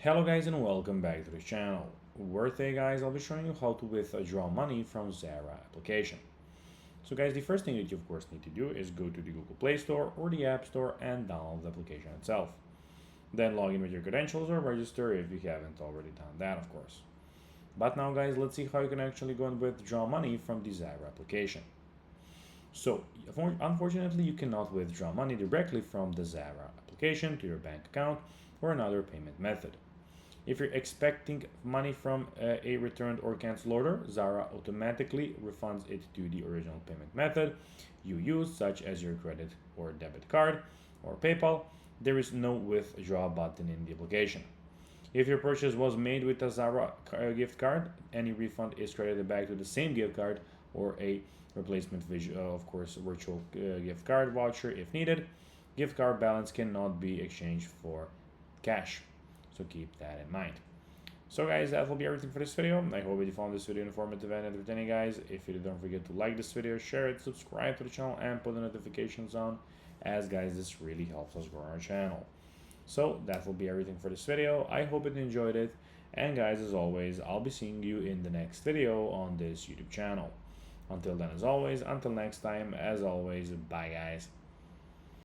Hello guys and welcome back to the channel, where today guys I'll be showing you how to withdraw money from Zara application. So guys, the first thing that you of course need to do is go to the Google Play Store or the App Store and download the application itself. Then log in with your credentials or register if you haven't already done that, of course. But now guys, let's see how you can actually go and withdraw money from the Zara application. So unfortunately you cannot withdraw money directly from the Zara application to your bank account or another payment method. If you're expecting money from a returned or canceled order, Zara automatically refunds it to the original payment method you use, such as your credit or debit card or PayPal. There is no withdraw button in the application. If your purchase was made with a Zara gift card, any refund is credited back to the same gift card or a replacement, of course, virtual gift card voucher if needed. Gift card balance cannot be exchanged for cash. So keep that in mind. So guys, that will be everything for this video. I hope you found this video informative and entertaining, guys. If you did, don't forget to like this video, share it, subscribe to the channel, and put the notifications on, as guys, this really helps us grow our channel. So that will be everything for this video. I hope you enjoyed it. And guys, as always, I'll be seeing you in the next video on this YouTube channel. Until then, as always, until next time, as always, bye guys.